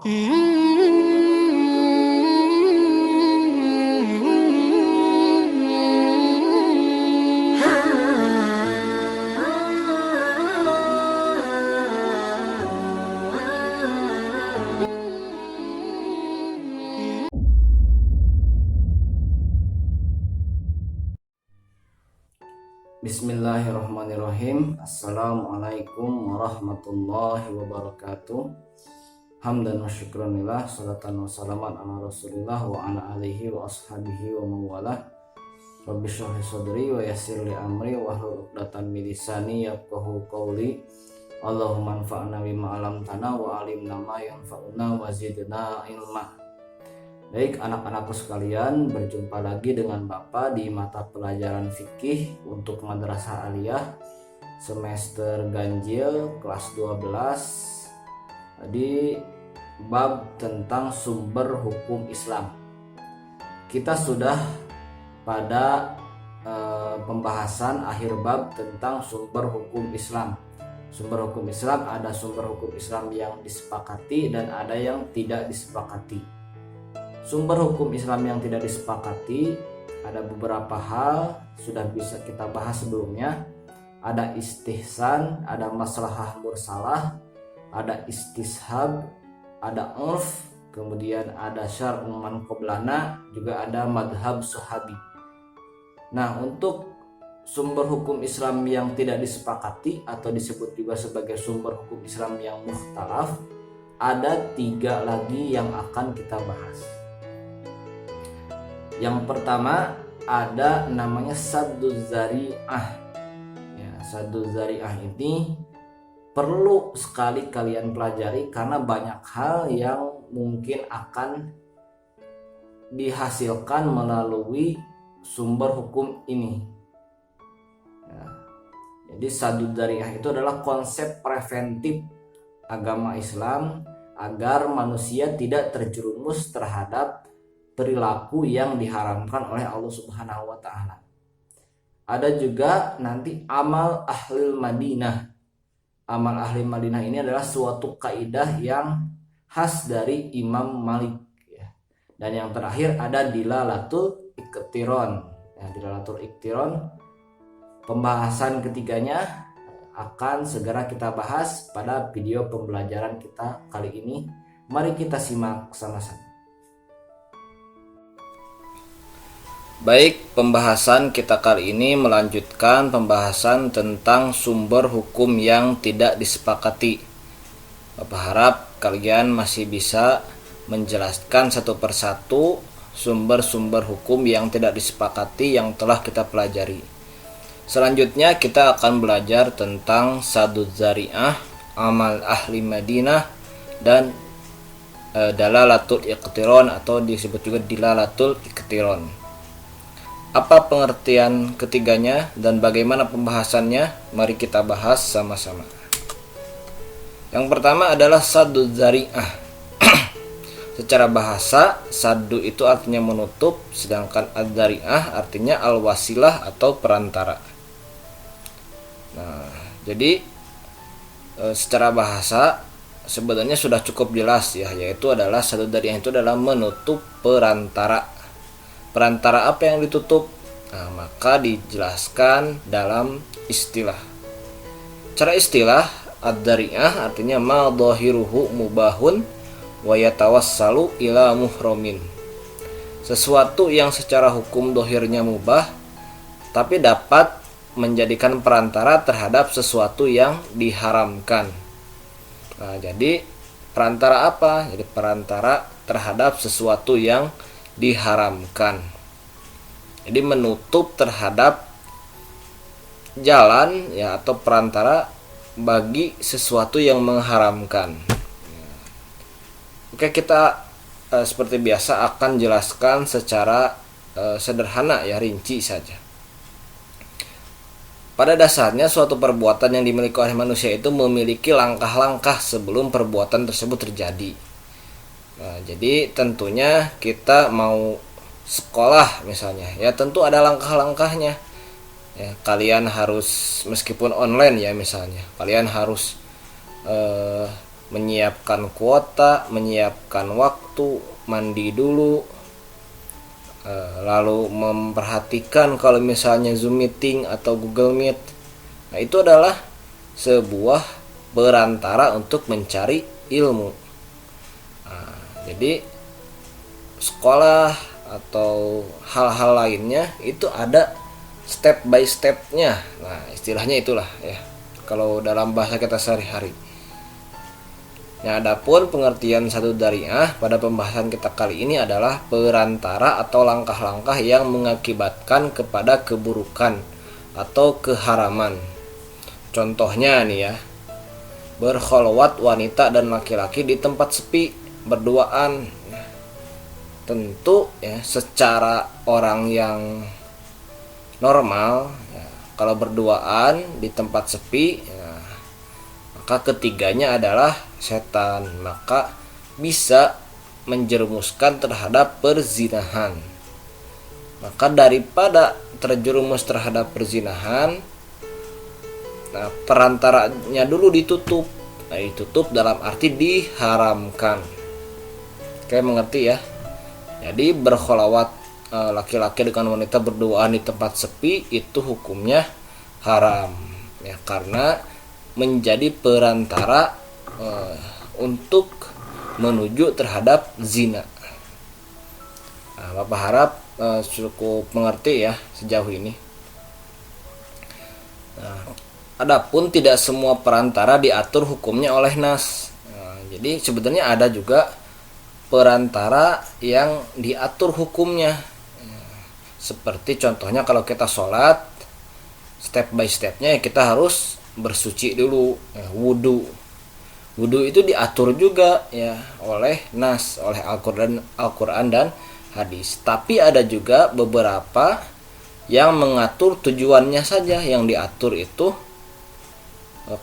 Bismillahirrahmanirrahim. Assalamualaikum warahmatullahi wabarakatuh. Hamdan wa syukranillah, salatan wa salaman ala rasulillah wa ala alihi wa ashabihi wa mawalah. Rabbi shrah li sadri wa yassir li amri wa hlul 'uqdatam min lisani yafqahu qawli. Allahumma anfa'na bima 'allamtana wa 'allimna ma yanfa'una wa zidna ilma. Baik anak-anakku sekalian, berjumpa lagi dengan Bapak di mata pelajaran fikih untuk Madrasah Aliyah semester ganjil kelas 12 di bab tentang sumber hukum Islam. Kita sudah pada pembahasan akhir bab tentang sumber hukum Islam. Sumber hukum Islam, ada sumber hukum Islam yang disepakati dan ada yang tidak disepakati. Sumber hukum Islam yang tidak disepakati ada beberapa hal, sudah bisa kita bahas sebelumnya. Ada istihsan, ada maslahah mursalah, ada istishab, ada urf, kemudian ada syar'un man qablana, juga ada madhab sahabi. Nah, untuk sumber hukum Islam yang tidak disepakati atau disebut juga sebagai sumber hukum Islam yang mukhtalaf, ada 3 lagi yang akan kita bahas. Yang pertama ada namanya sadduz zari'ah. Ya, sadduz zari'ah ini perlu sekali kalian pelajari karena banyak hal yang mungkin akan dihasilkan melalui sumber hukum ini. Ya, jadi sadduz zari'ah itu adalah konsep preventif agama Islam agar manusia tidak terjerumus terhadap perilaku yang diharamkan oleh Allah Subhanahu wa taala. Ada juga nanti amal ahlil Madinah. Amal ahli Madinah ini adalah suatu kaidah yang khas dari Imam Malik ya. Dan yang terakhir ada dilalatul iqtiron. Ya, dilalatul iqtiron. Pembahasan ketiganya akan segera kita bahas pada video pembelajaran kita kali ini. Mari kita simak sama-sama. Baik, pembahasan kita kali ini melanjutkan pembahasan tentang sumber hukum yang tidak disepakati. Bapak harap kalian masih bisa menjelaskan satu persatu sumber-sumber hukum yang tidak disepakati yang telah kita pelajari. Selanjutnya kita akan belajar tentang sadduz zari'ah, amal ahli Madinah, dan dalalatul iqtiron atau disebut juga dilalatul iqtiron. Apa pengertian ketiganya dan bagaimana pembahasannya? Mari kita bahas sama-sama. Yang pertama adalah sadduz zari'ah. Secara bahasa, saddu itu artinya menutup, sedangkan ad-zari'ah artinya al-wasilah atau perantara. Nah, jadi secara bahasa sebenarnya sudah cukup jelas ya, yaitu adalah sadduz zari'ah itu adalah menutup perantara. Perantara apa yang ditutup? Nah, maka dijelaskan dalam istilah. Cara istilah, ad-dari'ah artinya ma dhahiruhu mubahun wa yatawassalu ila muhramin. Sesuatu yang secara hukum dohirnya mubah tapi dapat menjadikan perantara terhadap sesuatu yang diharamkan. Nah, jadi perantara apa? Jadi perantara terhadap sesuatu yang diharamkan. Jadi menutup terhadap jalan ya atau perantara bagi sesuatu yang mengharamkan. Oke, kita seperti biasa akan jelaskan secara sederhana ya, rinci saja. Pada dasarnya suatu perbuatan yang dimiliki oleh manusia itu memiliki langkah-langkah sebelum perbuatan tersebut terjadi. Nah, jadi tentunya kita mau sekolah misalnya, ya tentu ada langkah-langkahnya. Ya, kalian harus meskipun online ya misalnya, kalian harus menyiapkan kuota, menyiapkan waktu, mandi dulu, lalu memperhatikan kalau misalnya Zoom meeting atau Google Meet. Nah, itu adalah sebuah perantara untuk mencari ilmu. Nah, jadi sekolah atau hal-hal lainnya itu ada step by stepnya. Nah, istilahnya itulah ya kalau dalam bahasa kita sehari-hari. Nah, adapun pengertian satu dariah pada pembahasan kita kali ini adalah perantara atau langkah-langkah yang mengakibatkan kepada keburukan atau keharaman. Contohnya nih ya, berkholwat wanita dan laki-laki di tempat sepi berduaan. Tentu ya, secara orang yang normal ya, kalau berduaan di tempat sepi ya, maka ketiganya adalah setan, maka bisa menjerumuskan terhadap perzinahan. Maka daripada terjerumus terhadap perzinahan, nah, perantaranya dulu ditutup. Nah, ditutup dalam arti diharamkan. Kayak mengerti ya. Jadi berkholawat laki-laki dengan wanita berduaan di tempat sepi itu hukumnya haram ya, karena menjadi perantara untuk menuju terhadap zina. Nah, Bapak harap cukup mengerti ya sejauh ini. Nah, adapun tidak semua perantara diatur hukumnya oleh nas. Nah, jadi sebenarnya ada juga perantara yang diatur hukumnya. Seperti contohnya kalau kita sholat, step by stepnya kita harus bersuci dulu, ya, wudu itu diatur juga ya oleh nas, oleh Al-Quran dan hadis. Tapi ada juga beberapa yang mengatur tujuannya saja. Yang diatur itu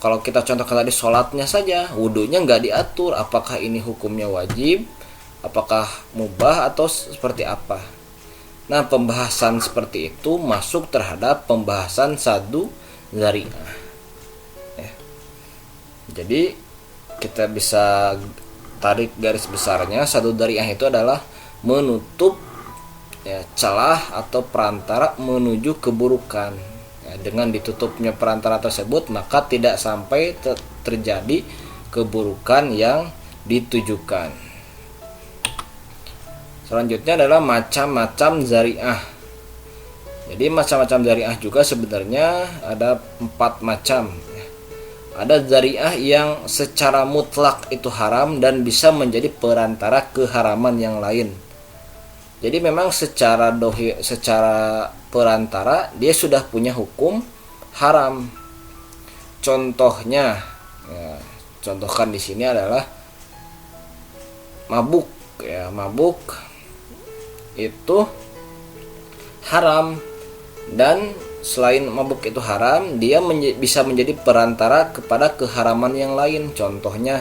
kalau kita contohkan tadi sholatnya saja, wudunya nggak diatur. Apakah ini hukumnya wajib, apakah mubah atau seperti apa. Nah, pembahasan seperti itu masuk terhadap pembahasan sadu dzari'ah. Jadi kita bisa tarik garis besarnya, sadu dzari'ah itu adalah menutup ya, celah atau perantara menuju keburukan. Ya, dengan ditutupnya perantara tersebut maka tidak sampai terjadi keburukan yang ditujukan. Selanjutnya adalah macam-macam dzari'ah. Jadi macam-macam dzari'ah juga sebenarnya ada 4 macam. Ada dzari'ah yang secara mutlak itu haram dan bisa menjadi perantara keharaman yang lain. Jadi memang secara perantara dia sudah punya hukum haram. Contohnya, ya, contohkan di sini adalah mabuk. Ya, mabuk itu haram, dan selain mabuk itu haram, dia bisa menjadi perantara kepada keharaman yang lain. Contohnya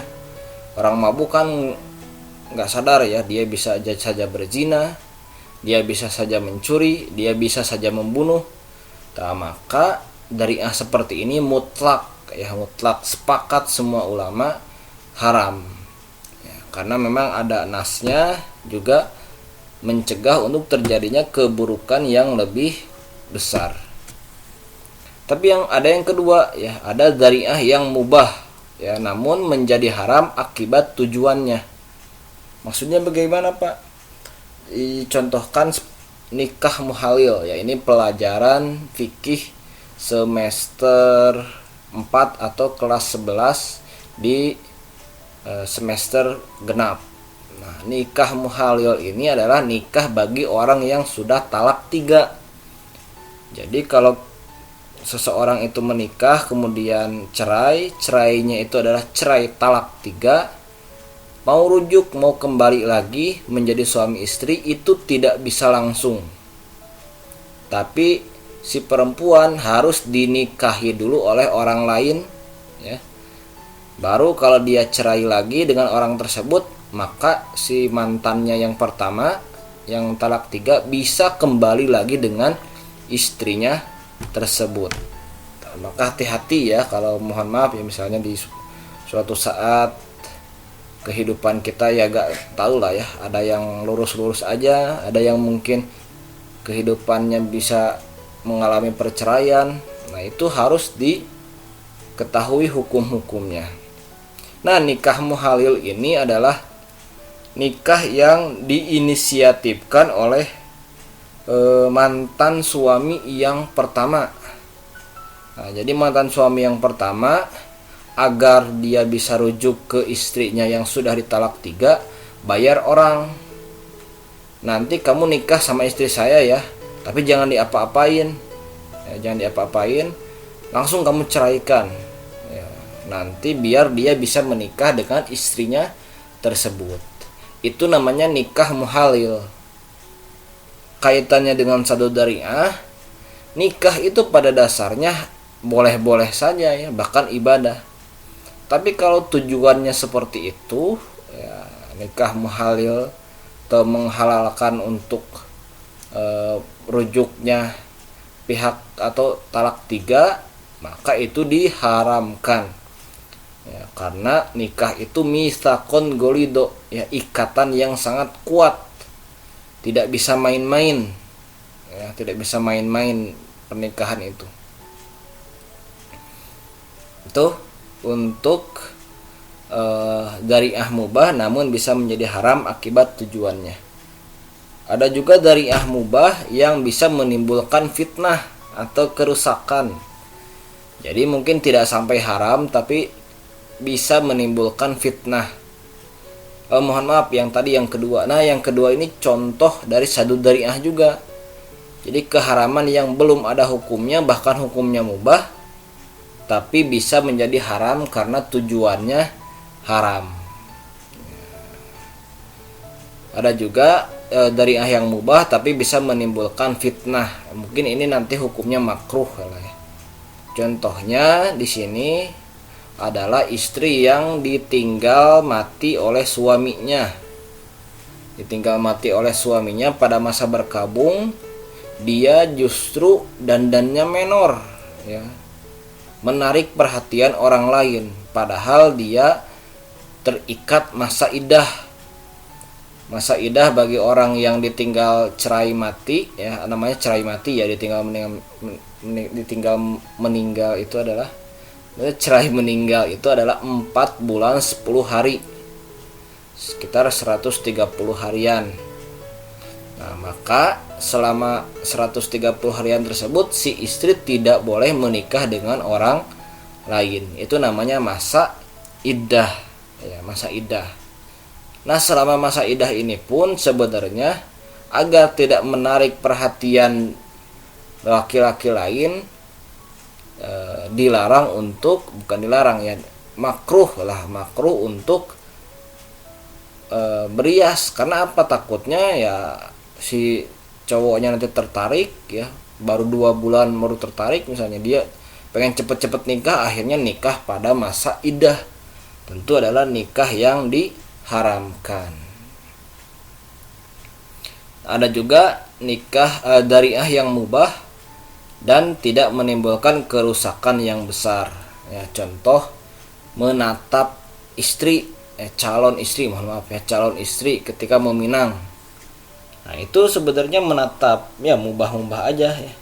orang mabuk kan nggak sadar ya, dia bisa saja berzina, dia bisa saja mencuri, dia bisa saja membunuh. Nah, maka dzari'ah seperti ini mutlak ya, mutlak sepakat semua ulama haram ya, karena memang ada nasnya juga mencegah untuk terjadinya keburukan yang lebih besar. Tapi yang kedua ya, ada dzari'ah yang mubah ya, namun menjadi haram akibat tujuannya. Maksudnya bagaimana, Pak? Dicontohkan nikah muhalil ya, ini pelajaran fikih semester 4 atau kelas 11 di semester genap. Nah, nikah muhalil ini adalah nikah bagi orang yang sudah talak 3. Jadi kalau seseorang itu menikah kemudian cerainya itu adalah cerai talak 3, mau rujuk, mau kembali lagi menjadi suami istri itu tidak bisa langsung. Tapi si perempuan harus dinikahi dulu oleh orang lain ya. Baru kalau dia cerai lagi dengan orang tersebut, maka si mantannya yang pertama yang talak 3 bisa kembali lagi dengan istrinya tersebut. Maka hati-hati ya, kalau mohon maaf ya, misalnya di suatu saat kehidupan kita ya gak tahu lah ya, ada yang lurus-lurus aja, ada yang mungkin kehidupannya bisa mengalami perceraian. Nah itu harus diketahui hukum-hukumnya. Nah nikah muhalil ini adalah nikah yang diinisiatifkan oleh mantan suami yang pertama. Nah, jadi mantan suami yang pertama, agar dia bisa rujuk ke istrinya yang sudah ditalak 3, bayar orang. Nanti kamu nikah sama istri saya ya, tapi jangan diapa-apain. Ya, jangan diapa-apain, langsung kamu ceraikan. Ya, nanti biar dia bisa menikah dengan istrinya tersebut. Itu namanya nikah muhalil. Kaitannya dengan sadud dari'ah, nikah itu pada dasarnya boleh-boleh saja ya, bahkan ibadah. Tapi kalau tujuannya seperti itu ya, nikah muhalil atau menghalalkan untuk rujuknya pihak atau talak 3, maka itu diharamkan ya, karena nikah itu mitsaqon golido ya, ikatan yang sangat kuat, tidak bisa main-main ya, tidak bisa main-main pernikahan itu untuk dari'ah mubah namun bisa menjadi haram akibat tujuannya. Ada juga dari'ah mubah yang bisa menimbulkan fitnah atau kerusakan. Jadi mungkin tidak sampai haram tapi bisa menimbulkan fitnah. Mohon maaf, yang tadi yang kedua. Nah yang kedua ini contoh dari sadud dari'ah juga. Jadi keharaman yang belum ada hukumnya, bahkan hukumnya mubah, tapi bisa menjadi haram karena tujuannya haram. Ada juga dari'ah yang mubah tapi bisa menimbulkan fitnah. Mungkin ini nanti hukumnya makruh ya. Contohnya di sini adalah istri yang ditinggal mati oleh suaminya. Ditinggal mati oleh suaminya pada masa berkabung, dia justru dandannya menor ya, menarik perhatian orang lain, padahal dia terikat masa idah. Masa idah bagi orang yang ditinggal cerai mati ya, namanya cerai mati ya, ditinggal meninggal itu adalah cerai meninggal itu adalah 4 bulan 10 hari, sekitar 130 harian. Nah, maka selama 130 harian tersebut si istri tidak boleh menikah dengan orang lain. Itu namanya masa iddah ya, masa iddah. Nah, selama masa iddah ini pun sebenarnya agar tidak menarik perhatian laki-laki lain, dilarang untuk, bukan dilarang ya, makruh untuk berias. Karena apa? Takutnya ya si cowoknya nanti tertarik ya, baru 2 bulan baru tertarik, misalnya dia pengen cepet-cepet nikah, akhirnya nikah pada masa iddah. Tentu adalah nikah yang diharamkan. Ada juga nikah dari'ah yang mubah dan tidak menimbulkan kerusakan yang besar ya. Contoh menatap istri, calon istri ketika meminang. Nah itu sebenarnya menatap ya mubah-mubah aja ya.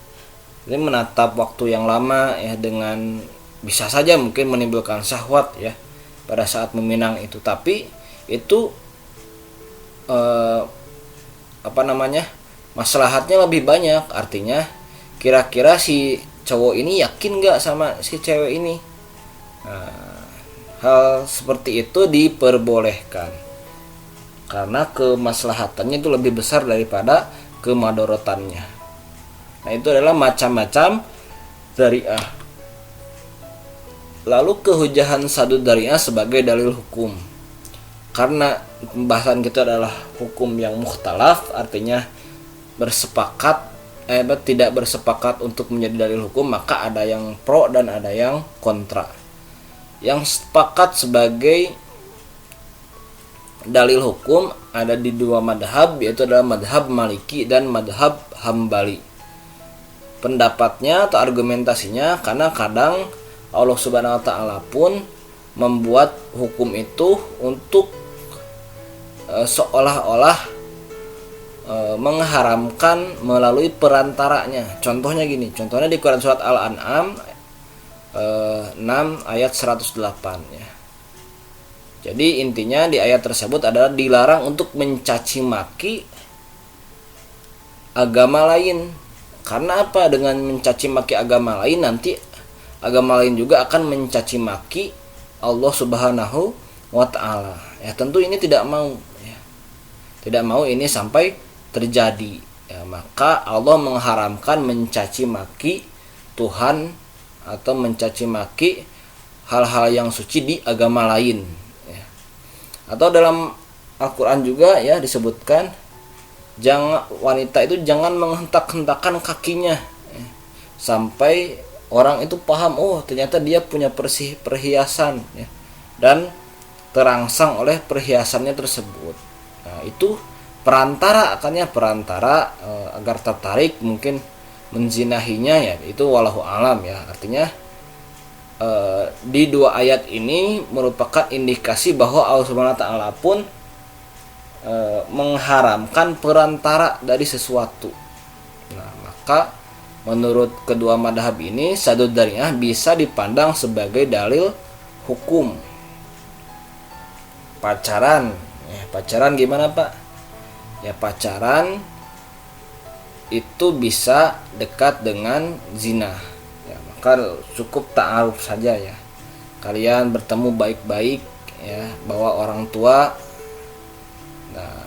Ini menatap waktu yang lama ya, dengan bisa saja mungkin menimbulkan syahwat ya pada saat meminang itu, tapi itu maslahatnya lebih banyak. Artinya kira-kira si cowok ini yakin gak sama si cewek ini. Nah, hal seperti itu diperbolehkan karena kemaslahatannya itu lebih besar daripada kemadorotannya. Nah itu adalah macam-macam dari'ah. Lalu kehujahan sadud dari'ah sebagai dalil hukum. Karena pembahasan kita adalah hukum yang mukhtalaf, artinya tidak bersepakat untuk menjadi dalil hukum, maka ada yang pro dan ada yang kontra. Yang sepakat sebagai dalil hukum ada di 2 madhab, yaitu adalah madhab Maliki dan madhab Hambali. Pendapatnya atau argumentasinya, karena kadang Allah Subhanahu wa ta'ala pun membuat hukum itu untuk seolah-olah mengharamkan melalui perantaranya. Contohnya gini, contohnya di Quran surat Al-An'am 6 ayat 108 ya. Jadi intinya di ayat tersebut adalah dilarang untuk mencaci maki agama lain. Karena apa? Dengan mencaci maki agama lain, nanti agama lain juga akan mencaci maki Allah Subhanahu wa ta'ala. Ya, tentu ini tidak mau ya. Tidak mau ini sampai terjadi. Ya, maka Allah mengharamkan mencaci maki Tuhan atau mencaci maki hal-hal yang suci di agama lain. Ya. Atau dalam Al-Quran juga ya disebutkan, wanita itu jangan menghentak-hentakan kakinya ya, sampai orang itu paham, oh ternyata dia punya perhiasan ya, dan terangsang oleh perhiasannya tersebut. Nah, itu perantara agar tertarik mungkin menzinahinya ya, itu walahu alam ya. Artinya di dua ayat ini merupakan indikasi bahwa Allah Subhanahu wa taala pun mengharamkan perantara dari sesuatu. Nah, maka menurut kedua madhab ini sadud dzari'ah bisa dipandang sebagai dalil hukum. Pacaran ya, pacaran gimana Pak? Ya, pacaran itu bisa dekat dengan zina ya, maka cukup ta'aruf saja ya, kalian bertemu baik-baik ya, bawa orang tua. Nah,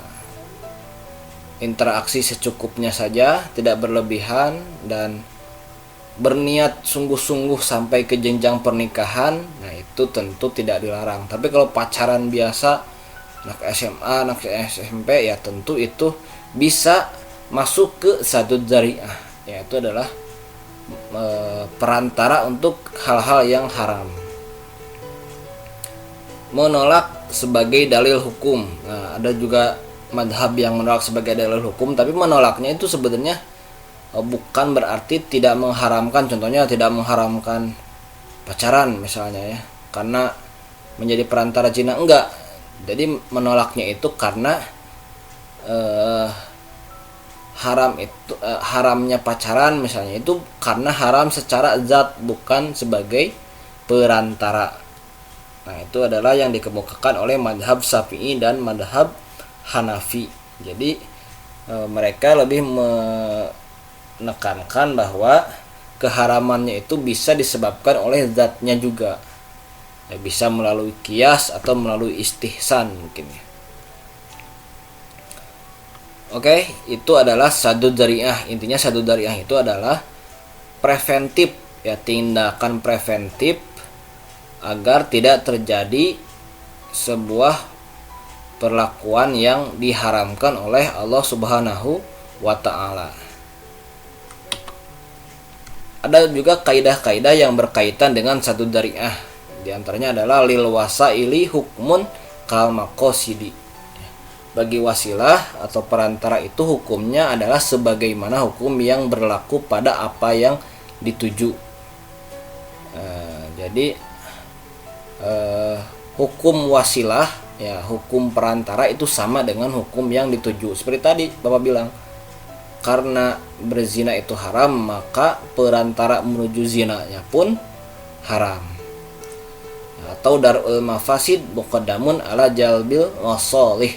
interaksi secukupnya saja, tidak berlebihan, dan berniat sungguh-sungguh sampai ke jenjang pernikahan. Nah, itu tentu tidak dilarang. Tapi kalau pacaran biasa, anak SMA, anak SMP ya, tentu itu bisa masuk ke sadud dzari'ah, yaitu adalah perantara untuk hal-hal yang haram. Menolak sebagai dalil hukum. Nah, ada juga madhab yang menolak sebagai dalil hukum, tapi menolaknya itu sebenarnya bukan berarti tidak mengharamkan. Contohnya tidak mengharamkan pacaran misalnya ya, karena menjadi perantara zina, enggak. Jadi menolaknya itu karena haramnya pacaran misalnya itu karena haram secara zat, bukan sebagai perantara. Nah, itu adalah yang dikemukakan oleh madhab Syafi'i dan madhab Hanafi. Jadi mereka lebih menekankan bahwa keharamannya itu bisa disebabkan oleh zatnya juga ya, bisa melalui qiyas atau melalui istihsan mungkin ya. Oke, itu adalah sadud dzari'ah. Intinya sadud dzari'ah itu adalah preventif ya, tindakan preventif agar tidak terjadi sebuah perlakuan yang diharamkan oleh Allah Subhanahu wa ta'ala. Ada juga kaidah-kaidah yang berkaitan dengan sadud dzari'ah. Di antaranya adalah lil wasaili hukmun kal maqasidi. Bagi wasilah atau perantara itu hukumnya adalah sebagaimana hukum yang berlaku pada apa yang dituju. Jadi hukum wasilah ya, hukum perantara itu sama dengan hukum yang dituju. Seperti tadi Bapak bilang, karena berzina itu haram, maka perantara menuju zinanya pun haram. Atau darul mafasid muqaddamun ala jalbil wasolih,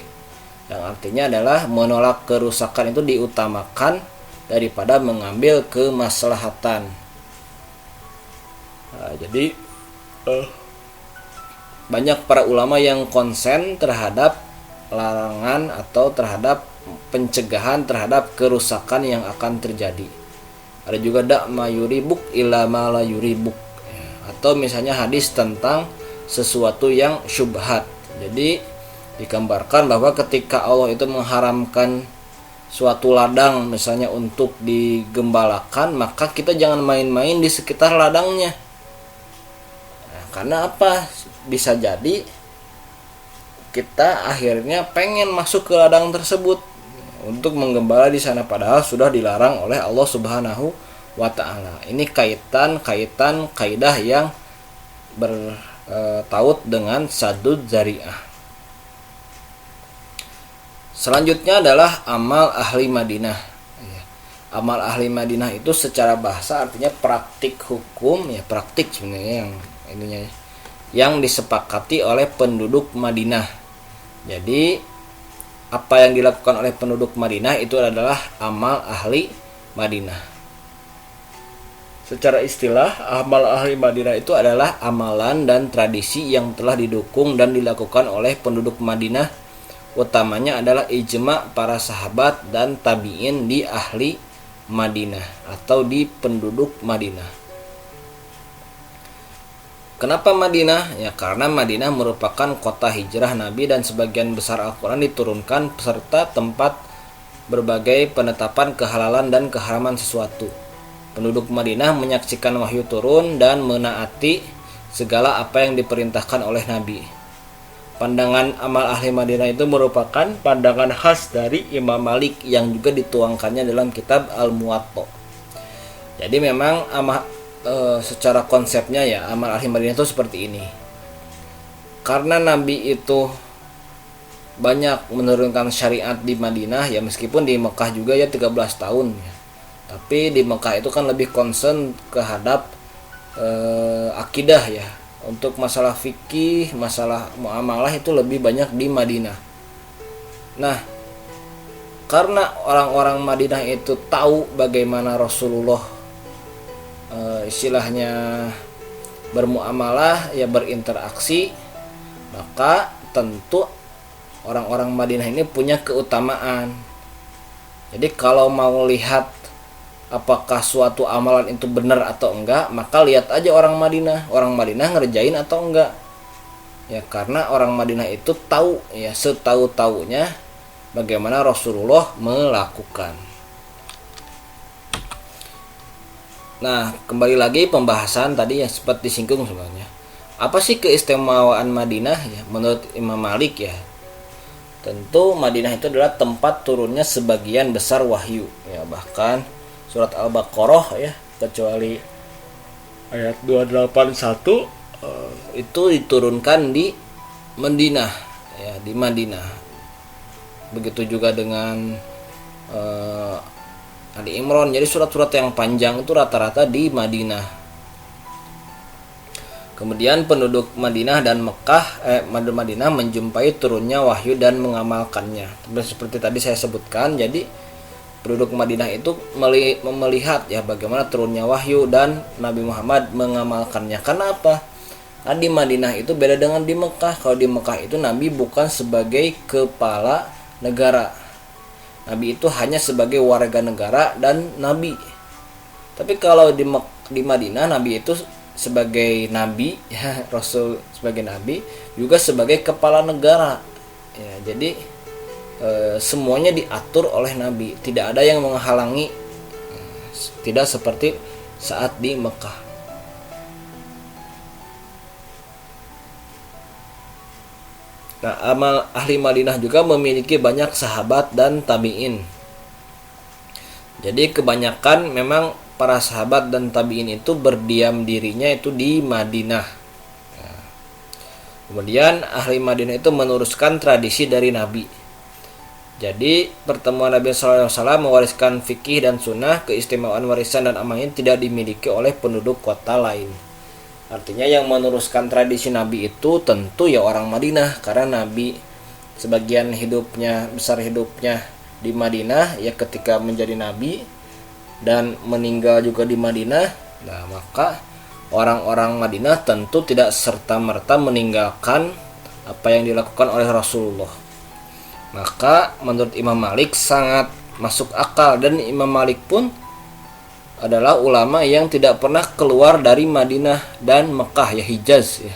yang artinya adalah menolak kerusakan itu diutamakan daripada mengambil kemaslahatan. Nah, jadi banyak para ulama yang konsen terhadap larangan atau terhadap pencegahan terhadap kerusakan yang akan terjadi. Ada juga dak mayuribuk ila ma la yuribuk, atau misalnya hadis tentang sesuatu yang syubhat. Jadi digambarkan bahwa ketika Allah itu mengharamkan suatu ladang misalnya untuk digembalakan, maka kita jangan main-main di sekitar ladangnya. Nah, karena apa? Bisa jadi kita akhirnya pengen masuk ke ladang tersebut untuk menggembala di sana, padahal sudah dilarang oleh Allah Subhanahu wa ta'ala. Ini kaidah yang bertaut dengan sadud dzari'ah. Selanjutnya adalah amal ahli Madinah. Amal ahli Madinah itu secara bahasa artinya praktik hukum, ya praktik sebenarnya yang ininya ya, yang disepakati oleh penduduk Madinah. Jadi apa yang dilakukan oleh penduduk Madinah itu adalah amal ahli Madinah. Secara istilah, amal ahli Madinah itu adalah amalan dan tradisi yang telah didukung dan dilakukan oleh penduduk Madinah. Utamanya adalah ijma para sahabat dan tabi'in di ahli Madinah atau di penduduk Madinah. Kenapa Madinah? Ya karena Madinah merupakan kota hijrah Nabi dan sebagian besar Al-Quran diturunkan serta tempat berbagai penetapan kehalalan dan keharaman sesuatu. Penduduk Madinah menyaksikan wahyu turun dan menaati segala apa yang diperintahkan oleh Nabi. Pandangan amal ahli Madinah itu merupakan pandangan khas dari Imam Malik yang juga dituangkannya dalam kitab Al-Muwatta. Jadi memang secara konsepnya ya amal ahli Madinah itu seperti ini. Karena Nabi itu banyak menurunkan syariat di Madinah ya, meskipun di Mekah juga ya 13 tahun ya. Tapi di Mekah itu kan lebih concern terhadap akidah ya. Untuk masalah fikih, masalah muamalah itu lebih banyak di Madinah. Nah, karena orang-orang Madinah itu tahu bagaimana Rasulullah istilahnya bermuamalah ya, berinteraksi, maka tentu orang-orang Madinah ini punya keutamaan. Jadi kalau mau lihat apakah suatu amalan itu benar atau enggak, maka lihat aja orang Madinah ngerjain atau enggak. Ya karena orang Madinah itu tahu ya, setahu-tahunya bagaimana Rasulullah melakukan. Nah, kembali lagi pembahasan tadi yang sempat disinggung sebenarnya. Apa sih keistimewaan Madinah ya menurut Imam Malik ya? Tentu Madinah itu adalah tempat turunnya sebagian besar wahyu ya, bahkan surat Al-Baqarah ya, kecuali ayat 281 itu diturunkan di Madinah ya, di Madinah. Begitu juga dengan Ali Imran. Jadi surat-surat yang panjang itu rata-rata di Madinah. Kemudian penduduk Madinah dan Madinah menjumpai turunnya wahyu dan mengamalkannya. Seperti tadi saya sebutkan, jadi penduduk Madinah itu melihat ya bagaimana turunnya wahyu dan Nabi Muhammad mengamalkannya. Karena apa? Nah, di Madinah itu beda dengan di Mekah. Kalau di Mekah itu Nabi bukan sebagai kepala negara. Nabi itu hanya sebagai warga negara dan nabi. Tapi kalau di Madinah Nabi itu sebagai nabi ya, Rasul sebagai nabi, juga sebagai kepala negara. Ya, jadi semuanya diatur oleh Nabi, tidak ada yang menghalangi. Tidak seperti saat di Mekah. Nah, amal ahli Madinah juga memiliki banyak sahabat dan tabi'in. Jadi kebanyakan memang para sahabat dan tabi'in itu berdiam dirinya itu di Madinah. Nah, kemudian ahli Madinah itu meneruskan tradisi dari Nabi. Jadi pertemuan Nabi SAW mewariskan fikih dan sunnah, keistimewaan warisan dan amal ini tidak dimiliki oleh penduduk kota lain. Artinya yang meneruskan tradisi Nabi itu tentu ya orang Madinah, karena Nabi sebagian besar hidupnya di Madinah ya, ketika menjadi Nabi dan meninggal juga di Madinah. Nah, maka orang-orang Madinah tentu tidak serta-merta meninggalkan apa yang dilakukan oleh Rasulullah. Maka menurut Imam Malik sangat masuk akal, dan Imam Malik pun adalah ulama yang tidak pernah keluar dari Madinah dan Mekah ya, Hijaz ya.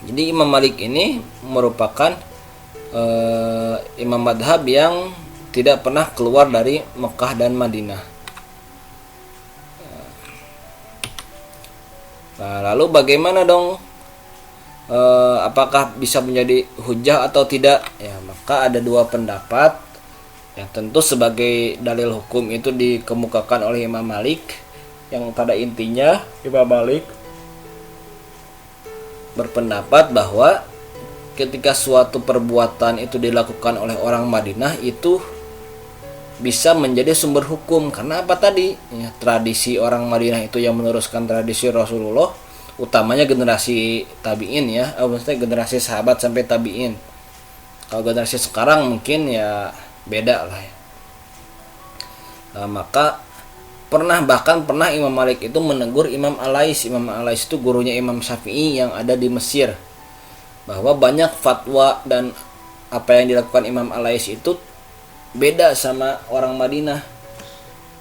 Jadi Imam Malik ini merupakan imam madhab yang tidak pernah keluar dari Mekah dan Madinah. Nah, lalu bagaimana dong? Apakah bisa menjadi hujah atau tidak? Ya, maka ada dua pendapat. Yang tentu sebagai dalil hukum itu dikemukakan oleh Imam Malik, yang pada intinya Imam Malik berpendapat bahwa ketika suatu perbuatan itu dilakukan oleh orang Madinah itu bisa menjadi sumber hukum. Karena apa tadi? Ya, tradisi orang Madinah itu yang meneruskan tradisi Rasulullah, utamanya generasi tabi'in ya, maksudnya generasi sahabat sampai tabi'in. Kalau generasi sekarang mungkin ya beda lah ya. Maka bahkan pernah Imam Malik itu menegur Imam Al-Lais. Imam Al-Lais itu gurunya Imam Syafi'i yang ada di Mesir, bahwa banyak fatwa dan apa yang dilakukan Imam Al-Lais itu beda sama orang Madinah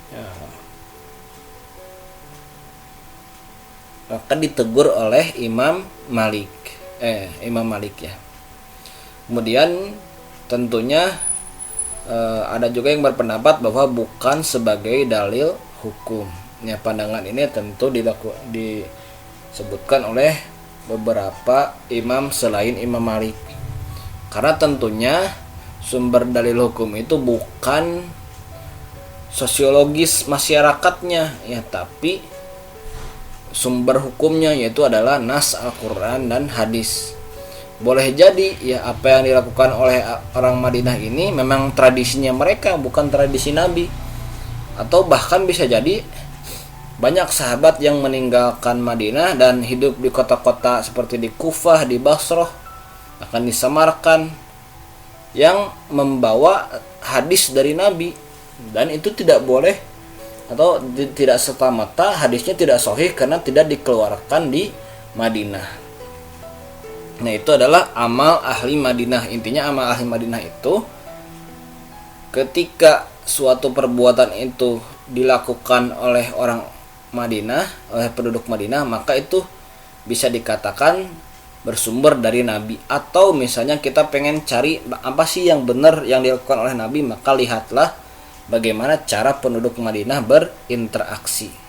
ya. Maka ditegur oleh Imam Malik ya. Kemudian tentunya ada juga yang berpendapat bahwa bukan sebagai dalil hukum ya. Pandangan ini tentu disebutkan oleh beberapa imam selain Imam Malik, karena tentunya sumber dalil hukum itu bukan sosiologis masyarakatnya ya, tapi sumber hukumnya, yaitu adalah nas Al-Quran dan hadis. Boleh jadi ya apa yang dilakukan oleh orang Madinah ini memang tradisinya mereka, bukan tradisi Nabi. Atau bahkan bisa jadi banyak sahabat yang meninggalkan Madinah dan hidup di kota-kota seperti di Kufah, di Basrah, akan di Samarkand, yang membawa hadis dari Nabi, dan itu tidak boleh atau tidak serta-merta hadisnya tidak sahih karena tidak dikeluarkan di Madinah. Nah, itu adalah amal ahli Madinah. Intinya amal ahli Madinah itu ketika suatu perbuatan itu dilakukan oleh orang Madinah, oleh penduduk Madinah, maka itu bisa dikatakan bersumber dari Nabi. Atau misalnya kita pengen cari apa sih yang benar yang dilakukan oleh Nabi, maka lihatlah bagaimana cara penduduk Madinah berinteraksi.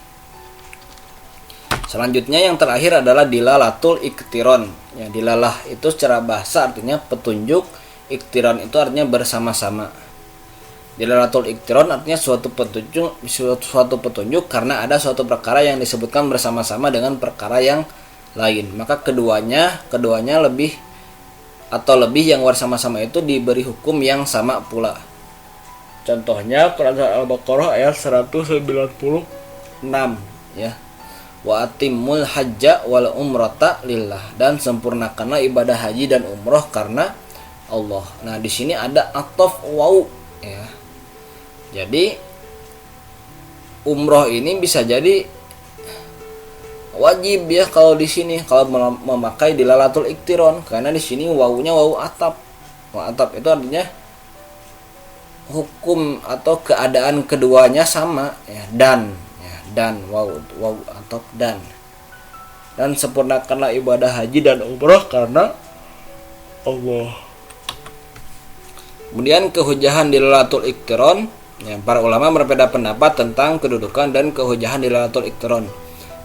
Selanjutnya yang terakhir adalah dilalatul iktiron ya. Dilalah itu secara bahasa artinya petunjuk, iktiron itu artinya bersama-sama. Dilalatul iktiron artinya suatu petunjuk karena ada suatu perkara yang disebutkan bersama-sama dengan perkara yang lain, maka keduanya lebih yang bersama-sama itu diberi hukum yang sama pula. Contohnya Quran Al-Baqarah ayat 196 ya. Wa atimul hajja wal umrata lillah, dan sempurnakanlah ibadah haji dan umroh karena Allah. Nah, di sini ada ataf waw ya. Jadi umroh ini bisa jadi wajib ya kalau di sini, kalau memakai dilalatul iktiron, karena di sini wawunya wawu atap. Wawu atap itu artinya hukum atau keadaan keduanya sama ya, dan wawu atap dan sempurnakanlah ibadah haji dan umrah karena Allah. Kemudian kehujahan dilalatul iktiron ya, para ulama berbeda pendapat tentang kedudukan dan kehujahan dilalatul iktiron.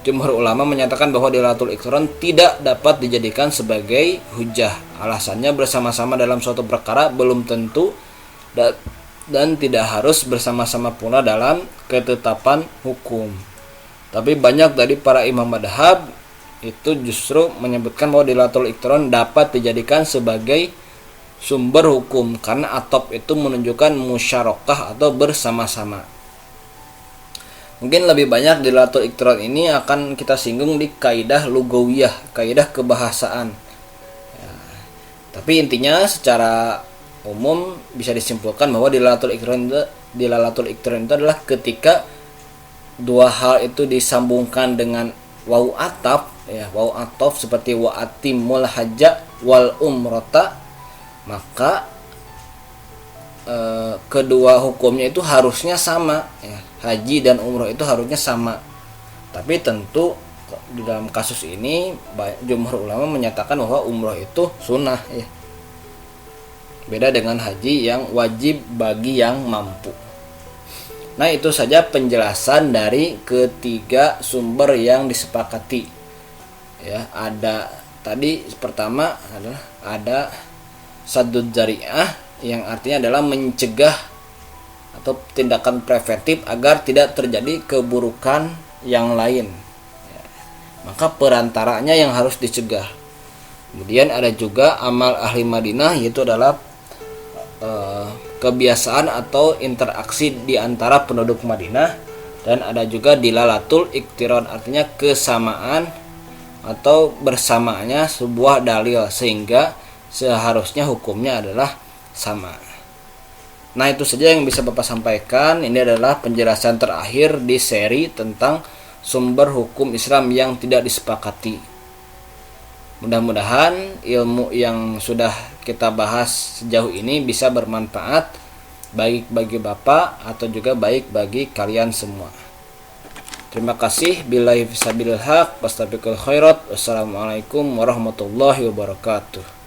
Jumhur ulama menyatakan bahwa dilalatul iktiron tidak dapat dijadikan sebagai hujah. Alasannya bersama-sama dalam suatu perkara belum tentu dan tidak harus bersama-sama pula dalam ketetapan hukum. Tapi banyak dari para imam madhab itu justru menyebutkan bahwa dilalatul iktiron dapat dijadikan sebagai sumber hukum, karena atop itu menunjukkan musyarakah atau bersama-sama. Mungkin lebih banyak dilalatul iktiron ini akan kita singgung di kaidah lugawiyah, kaidah kebahasaan ya. Tapi intinya secara umum bisa disimpulkan bahwa dilalatul iktiron itu adalah ketika dua hal itu disambungkan dengan wawu ataf ya, wawu ataf seperti wa atimul hajja wal umrata, maka kedua hukumnya itu harusnya sama ya. Haji dan umroh itu harusnya sama. Tapi tentu di dalam kasus ini jumhur ulama menyatakan bahwa umroh itu sunnah ya. Beda dengan haji yang wajib bagi yang mampu. Nah, itu saja penjelasan dari ketiga sumber yang disepakati. Ya, ada tadi pertama adalah ada saddud dzari'ah yang artinya adalah mencegah atau tindakan preventif agar tidak terjadi keburukan yang lain ya. Maka perantaranya yang harus dicegah. Kemudian ada juga amal ahli Madinah, yaitu adalah kebiasaan atau interaksi di antara penduduk Madinah. Dan ada juga dilalatul iktiron, artinya kesamaan atau bersamanya sebuah dalil sehingga seharusnya hukumnya adalah sama. Nah, itu saja yang bisa Bapak sampaikan. Ini adalah penjelasan terakhir di seri tentang sumber hukum Islam yang tidak disepakati. Mudah-mudahan ilmu yang sudah kita bahas sejauh ini bisa bermanfaat baik bagi Bapak atau juga baik bagi kalian semua. Terima kasih. Billahi fisabilil haq, wastabiqul khairat. Wassalamualaikum warahmatullahi wabarakatuh.